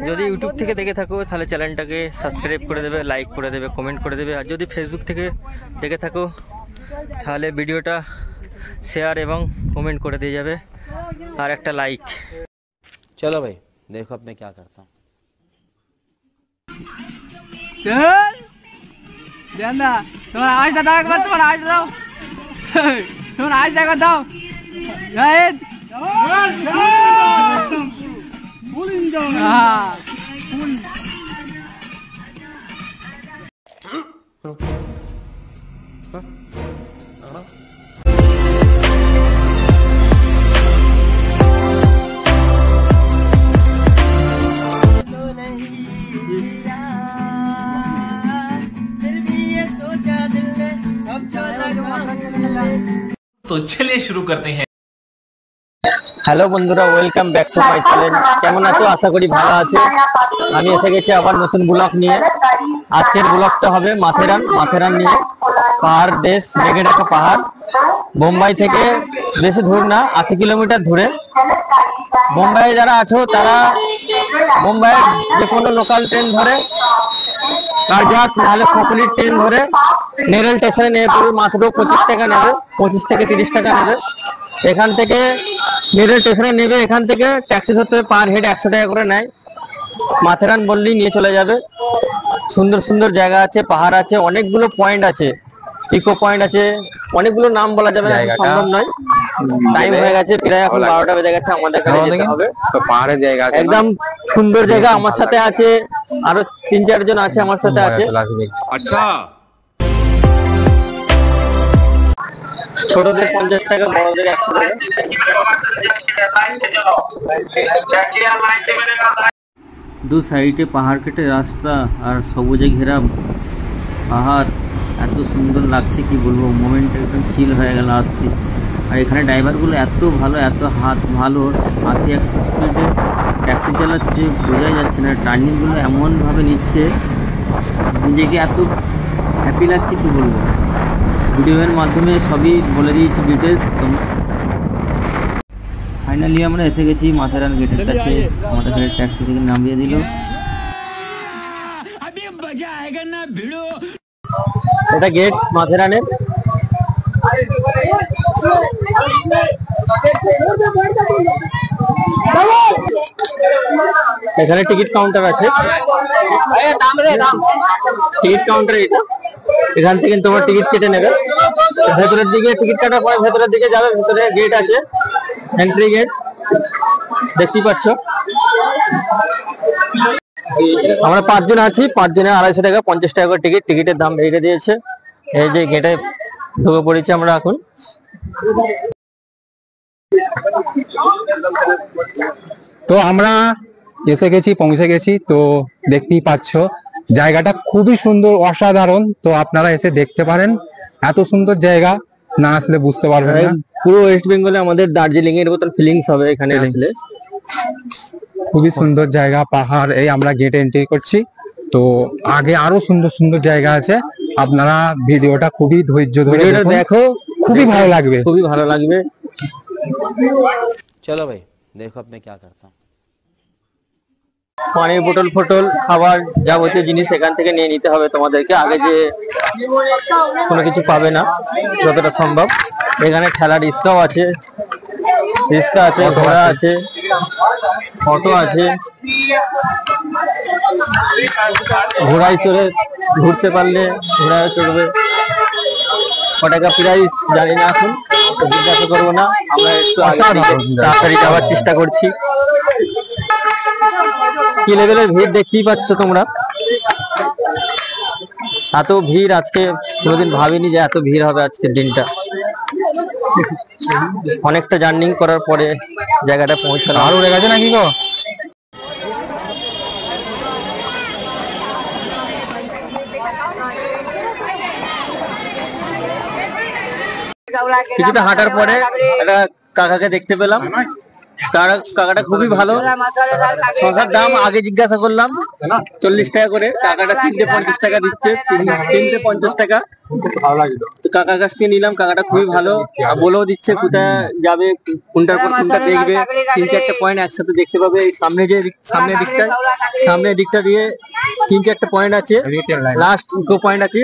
যদি ইউটিউব থেকে দেখে থাকো তাহলে চ্যানেলটাকে সাবস্ক্রাইব করে দেবে, লাইক করে দেবে, কমেন্ট করে দেবে। আর যদি ফেসবুক থেকে দেখে থাকো তাহলে ভিডিওটা শেয়ার এবং কমেন্ট করে দিয়ে যাবে আর একটা লাইক। চলো ভাই দেখো আপনি क्या करता हूं। चल देना तुम्हारा आज दादा एक बार तुम्हारा आज दाओ तुम्हारा आज दादा दाओ जाहिद हां तो चलिए शुरू करते हैं। হ্যালো বন্ধুরা, welcome back to my channel. কেমন আছো? আশা করি ভালো আছো। আমি এসে গেছি আবার নতুন ব্লগ নিয়ে। আজকের ব্লগটা হবে মাথেরান নিয়ে। পাহাড় দেশ, মেঘে ঢাকা পাহাড়। বোম্বাই থেকে বেশি দূর না, 80 কিলোমিটার দূরে। বোম্বাইয়ে যারা আছো তারা বোম্বাইয়ের যে কোনো লোকাল ট্রেন ধরে, কারজাত নাহলে খোকলি ট্রেন ধরে নেরেল স্টেশনে নেমে পড়বে। মাত্র 25 টাকা নেবে, 25 থেকে 30 টাকা নেবে। এখান থেকে নেরেল স্টেশনে নেবে, এখান থেকে ট্যাক্সি ধরতে পার হেড 100 টাকা করে নেয়। মাথেরান বললেই নিয়ে চলে যাবে। সুন্দর সুন্দর জায়গা আছে, পাহাড় আছে, অনেকগুলো পয়েন্ট আছে, ইকো পয়েন্ট আছে, অনেকগুলো নাম বলা যাবে না, সম্ভব নয়। টাইম হয়ে গেছে প্রায়, এখন 12টা বেজে গেছে, আমাদের কাছে যেতে হবে। পাহাড়ের জায়গা আছে, একদম সুন্দর জায়গা। আমার সাথে আছে আরো 3-4 জন আছে আমার সাথে আছে। अच्छा ছোটদের 50 টাকা, বড়দের 100 টাকা। দু সাইডে পাহাড় কেটে রাস্তা আর সবুজে ঘেরা পাহাড়, এত সুন্দর লাগছে কি বলবো। মোমেন্ট একদম চিল হয়ে গেল আসতে। আর এখানে ড্রাইভারগুলো এত ভালো, এত হাত ভালো, 80-100 স্পিডে ট্যাক্সি চালাচ্ছে, বোঝাই যাচ্ছে না। টার্নিংগুলো এমনভাবে নিচ্ছে, নিজেকে এত হ্যাপি লাগছে কি বলবো। ভিডিওর মাধ্যমে সবই বলে দিয়েছি ডিটেলস। তো ফাইনালি আমরা এসে গেছি মাথেরান গেটের কাছে। আমাদের ট্যাক্সি থেকে নামিয়ে দিল। এটা গেট মাথেরানের। এখানে টিকিট কাউন্টার আছে, টিকিট কাউন্টার এটা। এখান থেকে তোমার টিকিট কেটে নেবে, ভেতরের দিকে টিকিট কাটার পরে ভেতরের দিকে যাবে। ভেতরে গেট আছে, এন্ট্রি গেট দেখতেই পাচ্ছ। আমরা 5 জন আছি, 5 জনের 250 টাকা, 50 টাকা করে টিকিট। টিকিটের দাম বেড়ে দিয়েছে। এই যে গেটে ঢুকে পড়েছি আমরা এখন। তো আমরা এসে গেছি, পৌঁছে গেছি। তো দেখতেই পাচ্ছ জায়গাটা খুবই সুন্দর, অসাধারণ। তো আপনারা এসে দেখতে পারেন, এত সুন্দর জায়গা, না আসলে বুঝতে পারবেন না। পুরো ওয়েস্ট বেঙ্গলে আমাদের দার্জিলিং এর মতন ফিলিংস হবে এখানে আসলে। খুবই সুন্দর জায়গা, পাহাড়। এই আমরা গেট এন্ট্রি করছি। তো আগে আরো সুন্দর সুন্দর জায়গা আছে। আপনারা ভিডিওটা খুবই ধৈর্য ধরে দেখো, খুবই ভালো লাগবে, খুবই ভালো লাগবে। चलो भाई देखो अब मैं क्या करता हूँ। পানির বোতল ফোটল, খাবার, যাবতীয় জিনিস এখান থেকে নিয়ে নিতে হবে তোমাদেরকে। আগে যে কোনো কিছু পাবে না যতটা সম্ভব। এখানে ঠেলার রিক্সাও আছে, রিক্সা আছে, ঘোড়া আছে, অটো আছে। ঘোড়ায় চড়ে ঘুরতে পারলে ঘোড়ায় চড়বে। ক টাকা প্রাইস জানি না, এখন জিজ্ঞাসা করবো না। আমরা একটু তাড়াতাড়ি যাওয়ার চেষ্টা করছি। কি লেভেলের ভিড় দেখতেই পাচ্ছ তোমরা। এত ভিড় আজকে কোনোদিন ভাবিনি যে এত ভিড় হবে আজকের দিনটা। অনেকটা জার্নি করার পরে জায়গাটা পৌঁছানো। আর উড়ে গেছে নাকি গো? কিছুটা হাঁটার পরে একটা কাকাকে দেখতে পেলাম। কাকাটা খুবই ভালো। শশার দাম আগে জিজ্ঞাসা করলাম 40 টাকা করে, কাকাটা 3টে 50 টাকা দিচ্ছে, 3টে 50 টাকা। ভালো লাগলো। তো কাকার কাছ থেকে নিলাম, কাকাটা খুবই ভালো, বলেও দিচ্ছে কোথায় যাবে, কোনটার পর কোনটা দেখবে, 3-4টে পয়েন্ট একসাথে দেখতে পাবে। এই সামনের দিকটা দিয়ে 3-4টে পয়েন্ট আছে, লাস্ট ইকো পয়েন্ট আছে,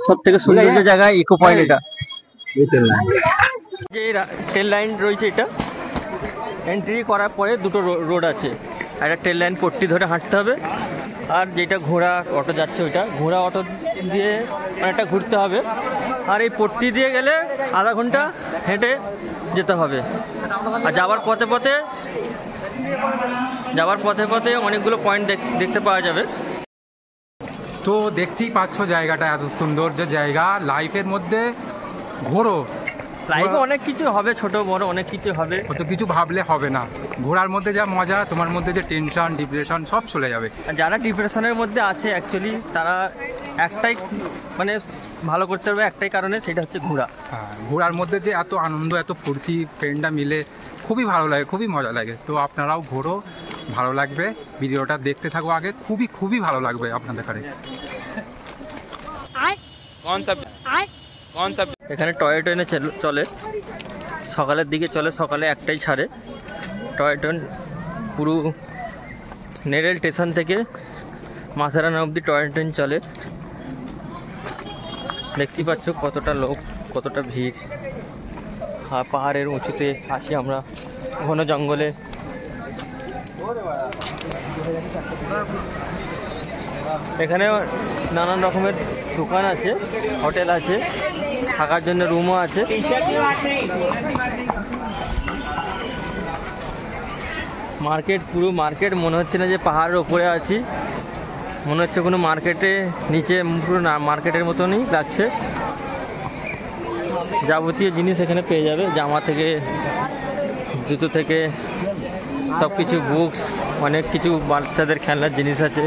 সব থেকে সুন্দর জায়গা ইকো পয়েন্ট। এটা যে ট্রেন লাইন রয়েছে, এটা এন্ট্রি করার পরে দুটো রোড আছে, একটা ট্রেন লাইন পট্টি ধরে হাঁটতে হবে, আর যেটা ঘোড়া অটো যাচ্ছে ওইটা ঘোড়া অটো দিয়ে অনেকটা ঘুরতে হবে, আর এই পট্টি দিয়ে গেলে আধা ঘন্টা হেঁটে যেতে হবে। আর যাওয়ার পথে পথে অনেকগুলো পয়েন্ট দেখতে পাওয়া যাবে। তো দেখতেই পাচ্ছ জায়গাটা এত সুন্দর যে জায়গা, লাইফের মধ্যে ঘোরো, লাইফে অনেক কিছু হবে, ছোট বড় অনেক কিছু হবে, অত কিছু ভাবলে হবে না। ঘোরার মধ্যে যা মজা, তোমার মধ্যে যে টেনশন ডিপ্রেশন সব চলে যাবে। যারা ডিপ্রেশনের মধ্যে আছে অ্যাকচুয়ালি তারা একটাই মানে ভালো করতে পারবে একটাই কারণে, সেটা হচ্ছে ঘোরা। হ্যাঁ, ঘোরার মধ্যে যে এত আনন্দ, এত ফুর্তি, ফ্রেন্ডরা মিলে খুবই ভালো লাগে, খুবই মজা লাগে। তো আপনারাও ঘোরো, ভালো লাগবে। ভিডিওটা দেখতে থাকো আগে, খুবই ভালো লাগবে আপনাদের কাছে। এখানে টয় ট্রেনে চলে, সকালের দিকে চলে, সকালে একটাই ছাড়ে টয় ট্রেন। পুরো নেরেল স্টেশন থেকে মাথেরান অবধি টয় ট্রেন চলে। দেখতে পাচ্ছ কতটা লোক, কতটা ভিড়। আর পাহাড়ের উঁচুতে আছি আমরা, ঘন জঙ্গলে। এখানে নানান রকমের দোকান আছে, হোটেল আছে, থাকার জন্য রুমও আছে। মার্কেট, পুরো মার্কেট মনে হচ্ছে না যে পাহাড়ের ওপরে আছি, মনে হচ্ছে কোনো মার্কেটে নিচে, পুরো মার্কেটের মতনই লাগছে। যাবতীয় জিনিস এখানে পেয়ে যাবে, জামা থেকে জুতো থেকে সব কিছু, বুকস, অনেক কিছু বাচ্চাদের খেলনার জিনিস আছে।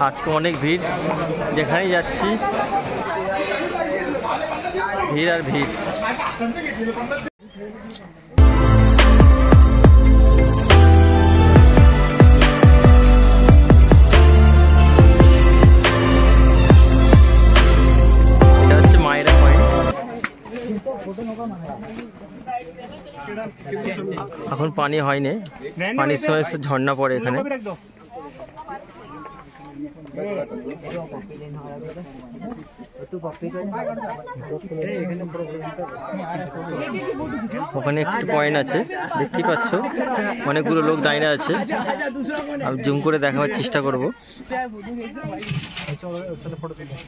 আজকে অনেক ভিড়, যেখানেই যাচ্ছি ভিড় আর ভিড়। এটা হচ্ছে মায়েরা পয়েন্ট। এখন পানি হয়নি, পানির সময় ঝর্ণা পড়ে এখানে। ওখানে একটি পয়েন্ট আছে, দেখতেই পাচ্ছ অনেকগুলো লোক দাঁড়িয়ে আছে। আমি জুম করে দেখাবার চেষ্টা করব।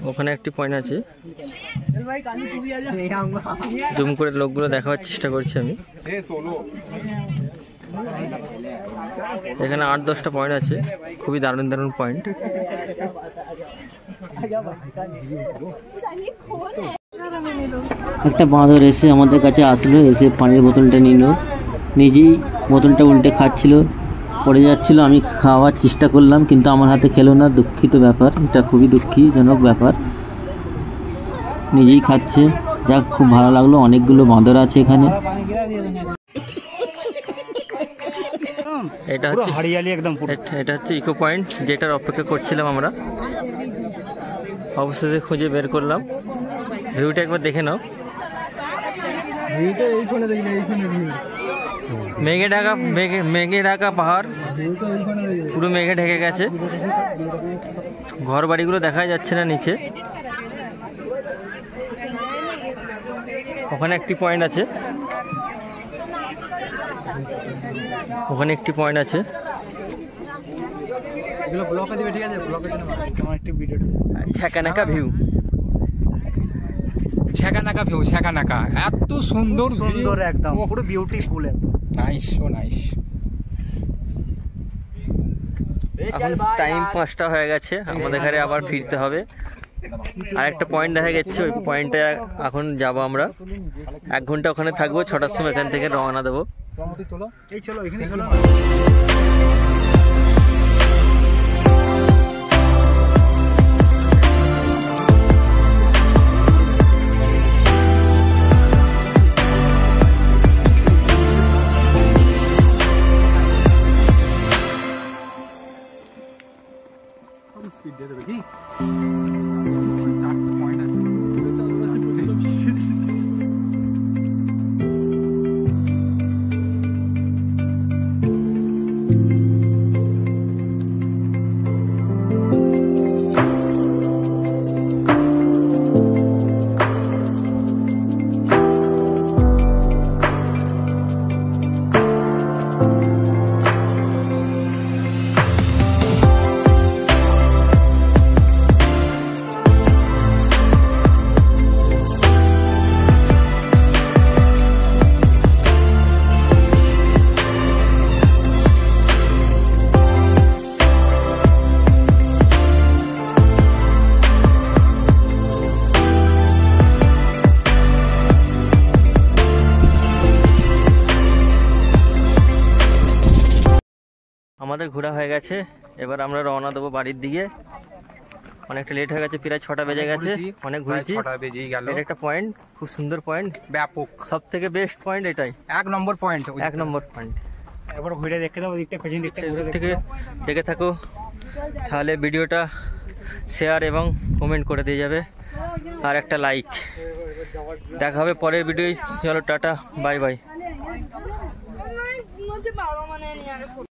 ওখানে একটি পয়েন্ট আছে, জুম করে লোকগুলো দেখাবার চেষ্টা করছি আমি। এখানে 8-10টা পয়েন্ট আছে, খুবই দারুণ দারুণ পয়েন্ট। একটা বাঁদর এসে আমাদের কাছে আসলো, এসে পানির বোতলটা নিল, নিজেই বোতলটা উল্টে খাচ্ছিল, পড়ে যাচ্ছিল। আমি খাওয়ার চেষ্টা করলাম কিন্তু আমার হাতে খেলো না, দুঃখিত ব্যাপার, এটা খুবই দুঃখজনক ব্যাপার। নিজেই খাচ্ছে, যাক খুব ভালো লাগলো। অনেকগুলো বাঁদর আছে এখানে। এটা হচ্ছে হরিয়ালি একদম, এটা হচ্ছে ইকো পয়েন্ট, যেটার অপেক্ষা করছিলাম আমরা। অবশেষে খুঁজে বের করলাম। ভিউটা একবার দেখে নাও। মেঘে ঢাকা পাহাড়, পুরো মেঘে ঢেকে গেছে, ঘর বাড়িগুলো দেখা যাচ্ছে না নিচে। ওখানে একটি পয়েন্ট আছে, ওখানে একটি পয়েন্ট আছে। ছ্যাঁকানাকা ভিউ, ছ্যাঁকানাকা ভিউ, ছ্যাঁকানাকা, এত সুন্দর সুন্দর একদম, পুরো বিউটিফুল একদম, নাইস, সো নাইস। এখন টাইম 5টা হয়ে গেছে, আমাদের ঘরে আবার ফিরতে হবে। আর একটা পয়েন্ট দেখা যাচ্ছে, ওই পয়েন্টে এখন যাব আমরা। 1 ঘন্টা ওখানে থাকবো, 6টার সময় এখান থেকে রওনা দেবো। এই চলো এখানে চলো। আমাদের ঘোরা হয়ে গেছে, এবার আমরা রওনা দেবো বাড়ির দিকে। অনেকটা লেট হয়ে গেছে, প্রায় 6টা বেজে গেছে, অনেক ঘুরেছি। 6টা বেজেই গেল। এটা একটা পয়েন্ট, খুব সুন্দর পয়েন্ট, ব্যাপক, সব থেকে বেস্ট পয়েন্ট এটাই, 1 নম্বর পয়েন্ট, 1 নম্বর পয়েন্ট। একবার ঘুরে দেখতে দাও, ওদিকটা পেছন দিকটা ঘুরে থেকে দেখে থাকো, তাহলে ভিডিওটা শেয়ার এবং কমেন্ট করে দিয়ে যাবে, আর একটা লাইক। দেখা হবে পরের ভিডিও। চলো টাটা, বাই বাই।